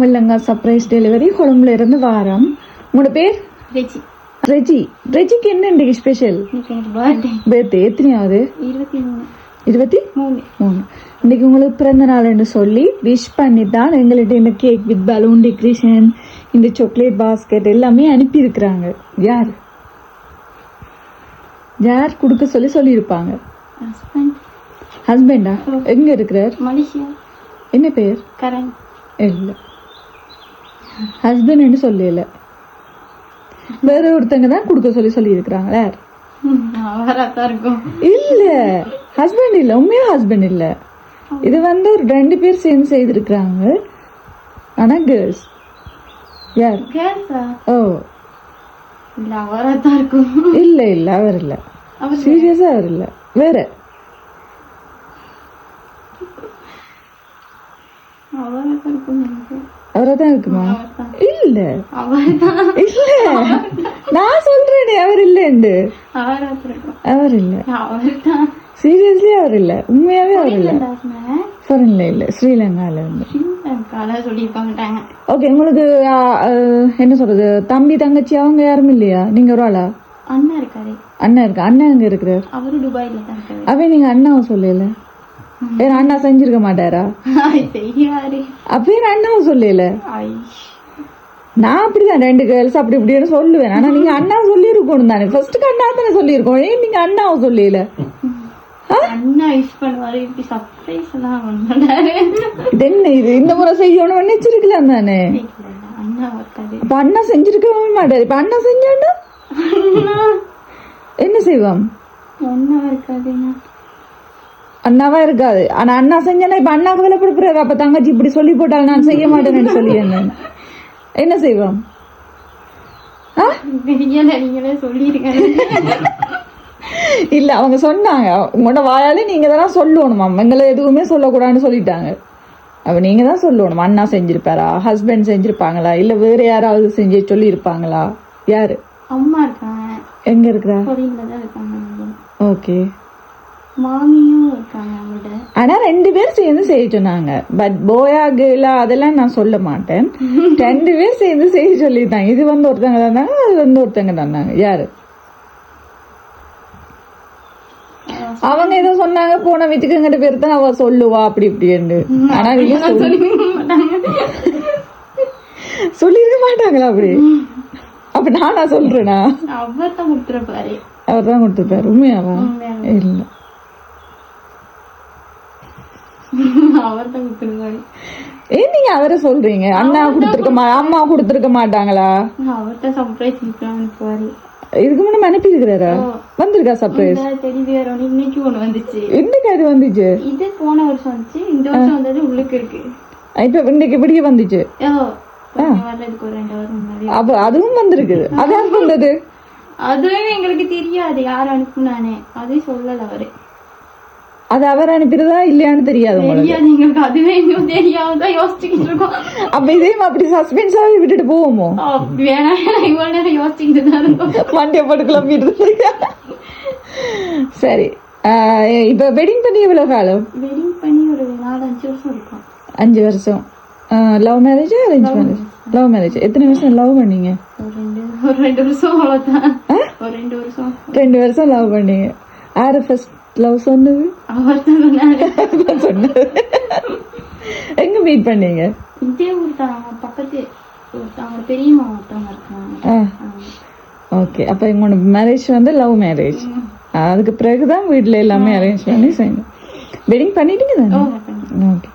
இல்லைங்க, surprise delivery கொழும்புல இருந்து வாரம். உங்களோட பேர்? ரெஜி. ரெஜி. ரெஜிக்கு என்ன இன்றைக்கு ஸ்பெஷல்? பர்த்டே எத்தனையாவது? 23. இன்னைக்கு உங்களுக்கு பிறந்த நாள்னு சொல்லி விஷ் பண்ணி தான் எங்கள்கிட்ட இந்த கேக் வித் பலூன் டெக்கரேஷன், இந்த சாக்லேட் பாஸ்கெட் எல்லாமே அனுப்பி இருக்கிறாங்க. யார் யார் கொடுக்க சொல்லி சொல்லியிருப்பாங்க? ஹஸ்பண்டா? எங்க இருக்கிறார்? மலேசியா. என்ன பேர்? கரண். இல்லை, ஹஸ்பண்ட் சொல்லல, வேற ஒருத்தங்க தான் கொடுக்க சொல்லி சொல்லி இருக்கிறாங்களே. இல்ல, ஹஸ்பண்ட் இல்ல, உண்மையா ஹஸ்பண்ட் இல்ல. இது ஒரு 2 பேர் சேர்ந்து செய்திருக்கிறாங்க. ஆனா கேர்ள்ஸ். யார்? ஓ இல்ல இல்ல, அவர் இல்ல, சீரியஸா அவர் இல்ல, வேற. அவரதான் இருக்குமா? இல்ல இல்ல, நான் சொல்றேன் அவர் இல்லன்னு. அவர் இல்ல, சீரியஸ்லி அவர் இல்ல, உண்மையாவே அவர் இல்ல. ஃபாரின்ல இல்ல, ஸ்ரீலங்கால இருந்து. ஓகே, உங்களுக்கு என்ன சொல்றது, தம்பி தங்கச்சி அவங்க யாரும் இல்லையா? நீங்க ஒரு ஆளா? அண்ணா இருக்காரு. அண்ணா இருக்கா? அண்ணா எங்க இருக்கிறார்? அவரு துபாயில தான் இருக்காரு. அவன் நீங்க அண்ணாவை சொல்லல, வேற அண்ணா செஞ்சிருக்க மாட்டாரா? அப்ப அண்ணாவும் சொல்லல. நான் அப்படிதான் 2 கேர்ள்ஸ் அப்படி இப்படின்னு சொல்லுவேன். ஆனா நீங்க அண்ணா சொல்லி இருக்கணும் தானே, ஃபர்ஸ்ட் அண்ணா தானே சொல்லி இருக்கோம். ஏன் நீங்க அண்ணாவை சொல்லல? அண்ணா யூஸ் பண்ணுவாரு, இப்படி சர்ப்ரைஸ் எல்லாம் பண்ணாரு. இது என்ன இது, இந்த முறை செய்யணும் நினைச்சிருக்கலாம் தானே. அண்ணா இருக்காது. இப்ப அண்ணா செஞ்சிருக்கவே மாட்டாரு. இப்ப அண்ணா செஞ்சாண்டா என்ன செய்வான்? அண்ணா இருக்காதுன்னா அண்ணாவா இருக்காது. ஆனா அண்ணா செஞ்சா இப்ப அண்ணாக்கு விலை கொடுக்குறாரு. அப்ப தங்கச்சி இப்படி சொல்லி போட்டால் நான் செய்ய மாட்டேன்னு சொல்லி என்ன செய்வோம்? நீங்களே சொல்லிருக்கேன். இல்ல, அவங்க சொன்னாங்க உங்களோட வாயாலே நீங்க தான் சொல்லணுமா, எங்களை எதுவுமே சொல்லக்கூடாதுன்னு சொல்லிட்டாங்க. அப்ப நீங்க தான் சொல்லணும். அண்ணா செஞ்சிருப்பாரா, ஹஸ்பண்ட் செஞ்சிருப்பாங்களா, இல்ல வேற யாராவது செஞ்சு சொல்லி இருப்பாங்களா? யாரு? அம்மா இருக்காங்க. எங்க இருக்கிறா? ஓகே, மாமியும் இருக்காங்க அவங்கள்ட்ட. ஆனா 2 பேர் சேர்ந்து செய்ய சொன்னாங்க. பட் போயா கேர்ளா அதெல்லாம் நான் சொல்ல மாட்டேன். 2 பேர் சேர்ந்து செய்ய சொல்லிட்டாங்க. இது ஒருத்தங்க தந்தாங்க, அது ஒருத்தங்க தந்தாங்க. யாரு? அவங்க ஏதோ சொன்னாங்க, போன வீட்டுக்கு எங்கிட்ட பேர் தான் அவ சொல்லுவா அப்படி இப்படின்னு. ஆனா நீங்க சொல்லிருக்க மாட்டாங்களா அப்படி? அப்ப நானா சொல்றேனா? அவர் தான் கொடுத்துருப்பாரு. அவர் தான் கொடுத்துருப்பாரு. உண்மையாவா? இல்ல, அவர் தான் கொடுத்துருப்பாரு. ஏன் நீங்க அவரை சொல்றீங்க? அண்ணா கொடுத்துருக்க அம்மா கொடுத்துருக்க மாட்டாங்களா? அவர்தான் சர்ப்ரைஸ் அனுப்புவாரு. இதுக்கு முன்னாடி அனுப்பி இருக்கிறாரா? வந்திருக்கா சர்ப்ரைஸ்? இன்னைக்கு ஒண்ணு வந்துச்சு. இன்னைக்கு அது வந்துச்சு? இது போன வருஷம் வந்துச்சு, இந்த வருஷம் வந்தது உள்ளுக்கு இருக்கு. இப்ப இன்னைக்கு இப்படியே வந்துச்சு. அப்ப அதுவும் வந்திருக்கு. அது யார் வந்தது? அதுவே எங்களுக்கு தெரியாது யார் அனுப்புனானே, அதே சொல்லல அவரு. அது அவர் அனுப்பிறதா இல்லையான்னு தெரியாது எங்களுக்கு. அதுவே இன்னும் தெரியாமதான் யோசிச்சுக்கிட்டு இருக்கோம். அப்ப இதே அப்படி சஸ்பென்ஸாவே விட்டுட்டு போவோமோ? வேணா இவ்வளவு நேரம் யோசிச்சுக்கிட்டு தான் இருக்கோம். மண்டிய போட்டு கிளம்பிட்டு. சரி, இப்ப வெட்டிங் பண்ணி எவ்வளவு காலம்? வெட்டிங் பண்ணி ஒரு 4-5 வருஷம் இருக்கும். 5 வருஷம். Love marriage, arrange marriage? Love marriage. எத்தனை வருஷம் லவ் பண்ணீங்க? ஒரு 2 வருஷம் அவ்வளவுதான். ஒரு 2 வருஷம். 2 வருஷம் லவ் பண்ணீங்க. யாரு ஃபர்ஸ்ட் லவ் சொன்னது? அவர் தான் சொன்னது. எங்க மீட் பண்ணீங்க? இதே ஊர் தான், பக்கத்து அவங்க பெரியம்மா ஒருத்தவங்க இருக்காங்க. ஓகே, அப்ப உங்களோட மேரேஜ் லவ் மேரேஜ். அதுக்கு பிறகுதான் வீட்டுல எல்லாமே அரேஞ்ச் பண்ணி செய்யணும். வெட்டிங் பண்ணிட்டீங்க தானே? ஓகே,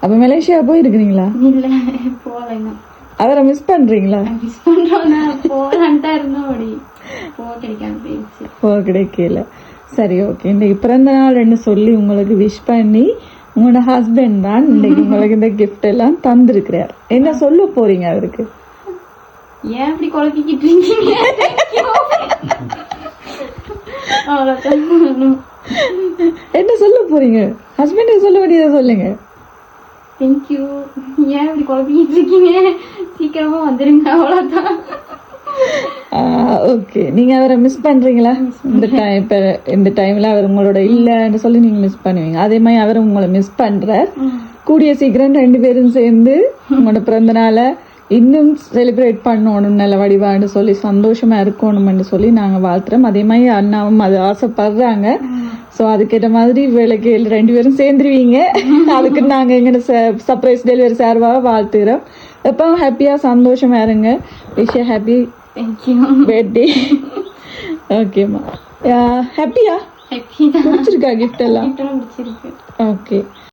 அப்ப மலேசியா போயிருக்கிறீங்களா? இல்ல, போகல. அவரை மிஸ் பண்றீங்களா? மிஸ் பண்றோம், போகலான்ட்டா இருந்தோம், அப்படி போக கிடைக்காம போயிடுச்சு. போக கிடைக்கல. சரி, ஓகே. இன்னைக்கு பிறந்த நாள்னு சொல்லி உங்களுக்கு விஷ் பண்ணி உங்களோட ஹஸ்பண்ட் தான் இன்னைக்கு உங்களுக்கு இந்த கிஃப்ட் எல்லாம் தந்திருக்கிறார். என்ன சொல்ல போறீங்க அவருக்கு? ஏன் இப்படி குழப்பிக்கிட்டு இருக்கீங்க? என்ன சொல்ல போறீங்க? ஹஸ்பண்ட் சொல்ல வேண்டியதை சொல்லுங்க. தேங்க்யூ. ஏன் இப்படி குழப்பிக்கிட்டு இருக்கீங்க? சீக்கிரமா வந்துருங்க, அவ்வளவுதான். ஓகே, நீங்க அவரை மிஸ் பண்றீங்களா? இந்த டைம்ல அவர் உங்களோட இல்லன்னு சொல்லி நீங்க மிஸ் பண்ணுவீங்க. அதே மாதிரி அவர் உங்களை மிஸ் பண்றார். கூடிய சீக்கிரம் 2 பேரும் சேர்ந்து உங்களோட பிறந்த நாளை இன்னும் செலிப்ரேட் பண்ணணும் நல்ல வடிவான்னு சொல்லி சந்தோஷமா இருக்கணும்னு சொல்லி நாங்க வாழ்த்துறோம். அதே மாதிரி அண்ணாவும் அது ஆசைப்படுறாங்க. ஸோ அதுக்கேற்ற மாதிரி வேலைக்கு 2 பேரும் சேர்ந்துருவீங்க. அதுக்கு நாங்க எங்க சர்ப்ரைஸ் டெலிவரி சார்பாக வாழ்த்துறோம். எப்பவும் ஹாப்பியா சந்தோஷமா இருங்க. Wish happy thank you. பர்த்டே. ஓகேம்மா, ஹாப்பியா ஹாப்பி தான். பிடிச்சிருக்கா கிஃப்ட் எல்லாம்? பிடிச்சிருக்கு. ஓகே.